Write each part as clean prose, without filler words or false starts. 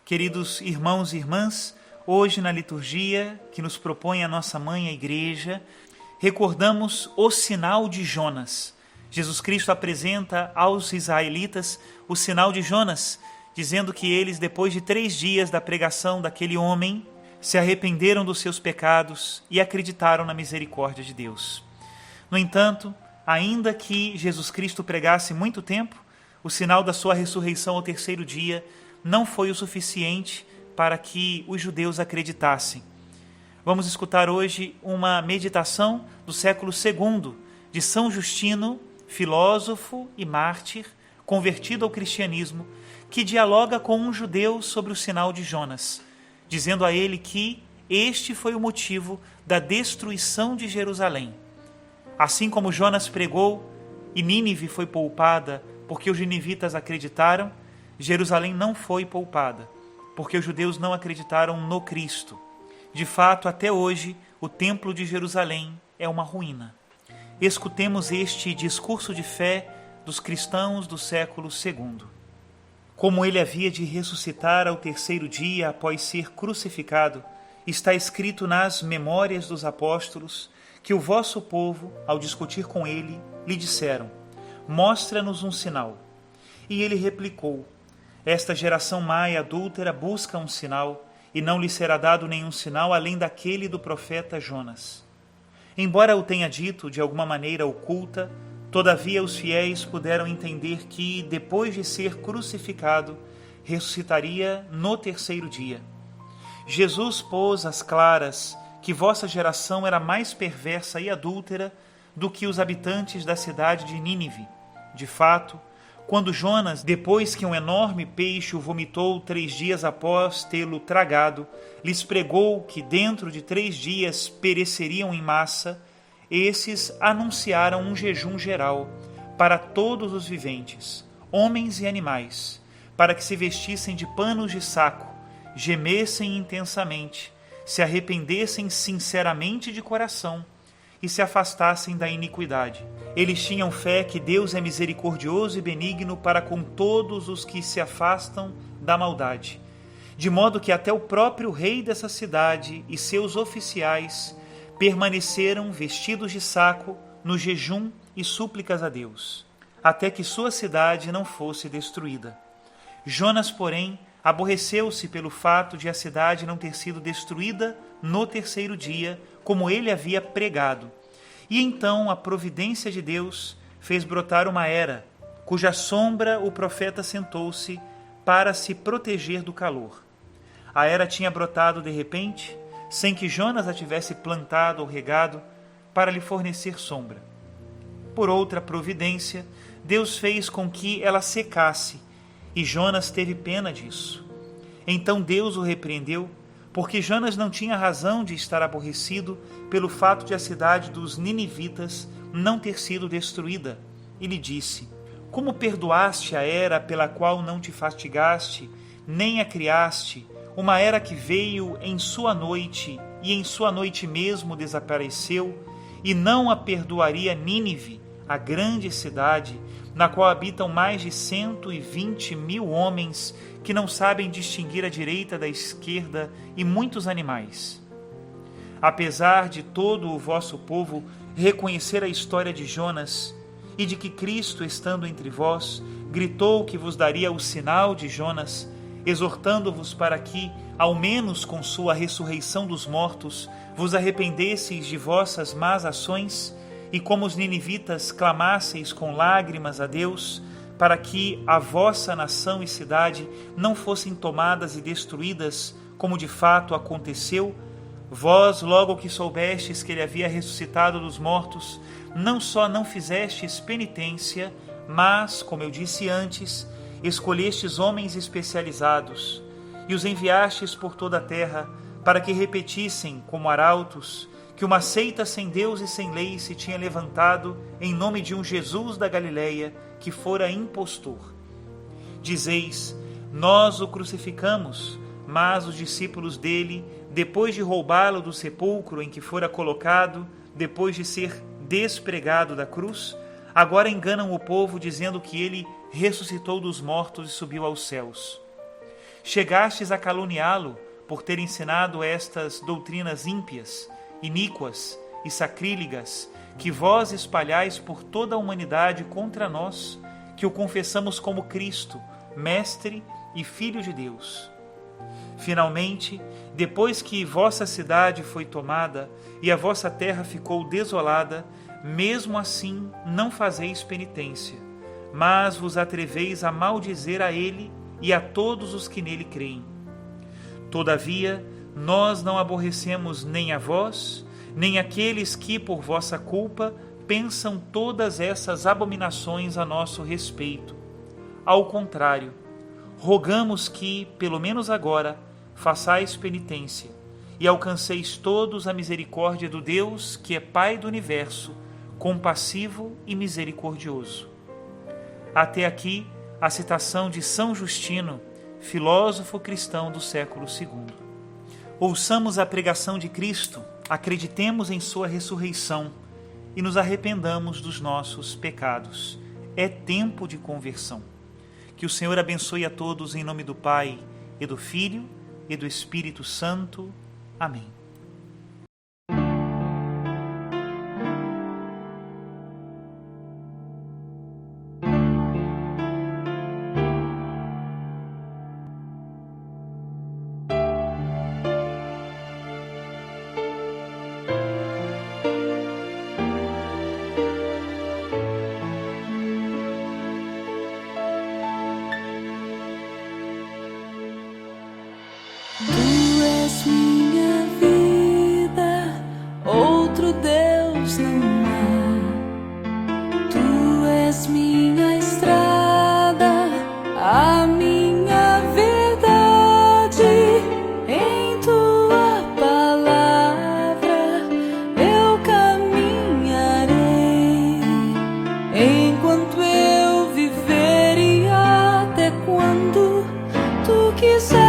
Queridos irmãos e irmãs, hoje na liturgia que nos propõe a nossa mãe, a Igreja, recordamos o sinal de Jonas. Jesus Cristo apresenta aos israelitas o sinal de Jonas, dizendo que eles, depois de 3 dias da pregação daquele homem, se arrependeram dos seus pecados e acreditaram na misericórdia de Deus. No entanto, ainda que Jesus Cristo pregasse muito tempo, o sinal da sua ressurreição ao 3º dia não foi o suficiente para que os judeus acreditassem. Vamos escutar hoje uma meditação do século II de São Justino, filósofo e mártir, convertido ao cristianismo, que dialoga com um judeu sobre o sinal de Jonas, dizendo a ele que este foi o motivo da destruição de Jerusalém. Assim como Jonas pregou e Nínive foi poupada porque os ninivitas acreditaram, Jerusalém não foi poupada, porque os judeus não acreditaram no Cristo. De fato, até hoje, o Templo de Jerusalém é uma ruína. Escutemos este discurso de fé dos cristãos do século II. Como ele havia de ressuscitar ao 3º dia após ser crucificado, está escrito nas Memórias dos Apóstolos que o vosso povo, ao discutir com ele, lhe disseram: mostra-nos um sinal. E ele replicou: esta geração má e adúltera busca um sinal, e não lhe será dado nenhum sinal além daquele do profeta Jonas. Embora o tenha dito de alguma maneira oculta, todavia os fiéis puderam entender que, depois de ser crucificado, ressuscitaria no 3º dia. Jesus pôs às claras que vossa geração era mais perversa e adúltera do que os habitantes da cidade de Nínive. De fato, quando Jonas, depois que um enorme peixe o vomitou 3 dias após tê-lo tragado, lhes pregou que dentro de 3 dias pereceriam em massa, esses anunciaram um jejum geral para todos os viventes, homens e animais, para que se vestissem de panos de saco, gemessem intensamente, se arrependessem sinceramente de coração e se afastassem da iniquidade. Eles tinham fé que Deus é misericordioso e benigno para com todos os que se afastam da maldade, de modo que até o próprio rei dessa cidade e seus oficiais permaneceram vestidos de saco no jejum e súplicas a Deus, até que sua cidade não fosse destruída. Jonas, porém, aborreceu-se pelo fato de a cidade não ter sido destruída no 3º dia, como ele havia pregado. E então a providência de Deus fez brotar uma era, cuja sombra o profeta sentou-se para se proteger do calor. A era tinha brotado de repente, sem que Jonas a tivesse plantado ou regado, para lhe fornecer sombra. Por outra providência, Deus fez com que ela secasse, e Jonas teve pena disso. Então Deus o repreendeu, porque Jonas não tinha razão de estar aborrecido pelo fato de a cidade dos ninivitas não ter sido destruída, e lhe disse: como perdoaste a era pela qual não te fastigaste, nem a criaste, uma era que veio em sua noite, e em sua noite mesmo desapareceu, e não a perdoaria Nínive, a grande cidade, na qual habitam mais de 120.000 homens que não sabem distinguir a direita da esquerda e muitos animais. Apesar de todo o vosso povo reconhecer a história de Jonas e de que Cristo, estando entre vós, gritou que vos daria o sinal de Jonas, exortando-vos para que, ao menos com sua ressurreição dos mortos, vos arrependesseis de vossas más ações, e como os ninivitas clamasseis com lágrimas a Deus, para que a vossa nação e cidade não fossem tomadas e destruídas, como de fato aconteceu, vós, logo que soubestes que ele havia ressuscitado dos mortos, não só não fizestes penitência, mas, como eu disse antes, escolhestes homens especializados, e os enviastes por toda a terra, para que repetissem, como arautos, que uma seita sem Deus e sem lei se tinha levantado em nome de um Jesus da Galileia, que fora impostor. Dizeis: nós o crucificamos, mas os discípulos dele, depois de roubá-lo do sepulcro em que fora colocado, depois de ser despregado da cruz, agora enganam o povo dizendo que ele ressuscitou dos mortos e subiu aos céus. chegastes a caluniá-lo por ter ensinado estas doutrinas ímpias, iníquas e sacrílegas, que vós espalhais por toda a humanidade contra nós, que o confessamos como Cristo, Mestre e Filho de Deus. Finalmente, depois que vossa cidade foi tomada e a vossa terra ficou desolada, mesmo assim não fazeis penitência, mas vos atreveis a maldizer a ele e a todos os que nele creem. Todavia, nós não aborrecemos nem a vós, nem aqueles que, por vossa culpa, pensam todas essas abominações a nosso respeito. Ao contrário, rogamos que, pelo menos agora, façais penitência e alcanceis todos a misericórdia do Deus, que é Pai do universo, compassivo e misericordioso. Até aqui a citação de São Justino, filósofo cristão do século II. Ouçamos a pregação de Cristo, acreditemos em sua ressurreição e nos arrependamos dos nossos pecados. É tempo de conversão. Que o Senhor abençoe a todos em nome do Pai e do Filho e do Espírito Santo. Amém. Tu és minha vida, outro Deus não há. Tu és minha estrada, a minha verdade. Em tua palavra eu caminharei, enquanto eu viver e até quando tu quiseres.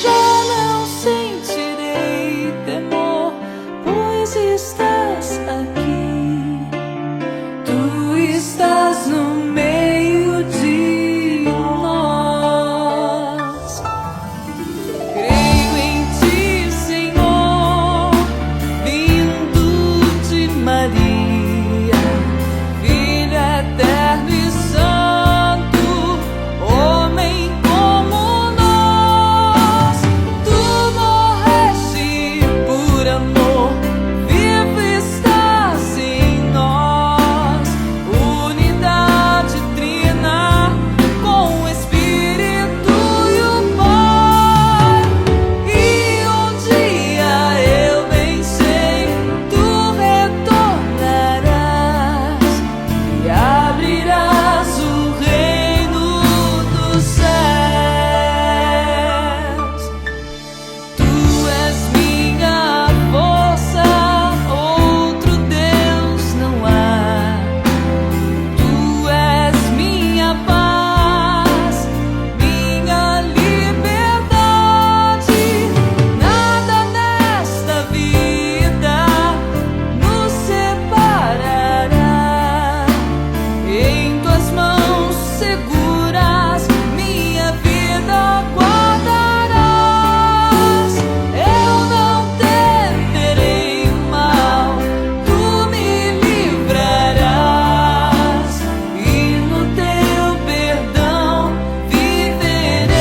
Já não sentirei temor, pois estás aqui. Tu estás no meio de nós. Creio em ti, Senhor, vindo de Maria, Filho eterno e santo, homem como nós. Tu morreste por amor, vivo estás em nós. Unidade trina com o Espírito e o Pai. E um dia eu bem sei, tu retornarás e abrirás o reino dos céus. Tu és minha força, outro Deus não há. Tu és minha paz, minha liberdade. Nada nesta vida nos separará. Em tuas mãos seguras minha vida guardarás. Eu não temerei o mal, tu me livrarás e no teu perdão viverei.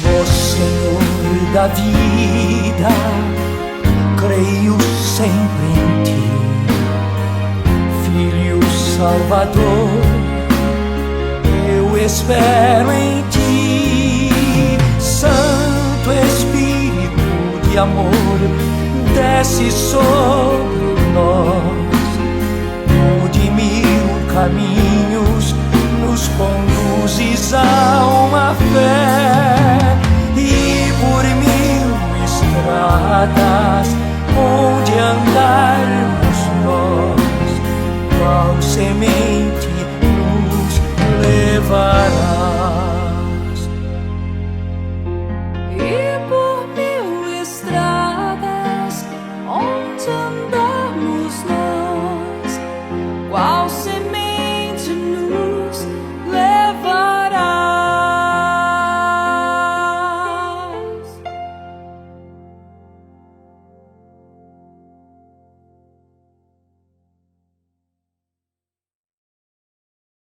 Ó Senhor da vida, creio sempre em ti, Filho Salvador, eu espero em ti. Santo Espírito de de amor desce sobre nós. No de 1000 caminhos nos conduzes a uma fé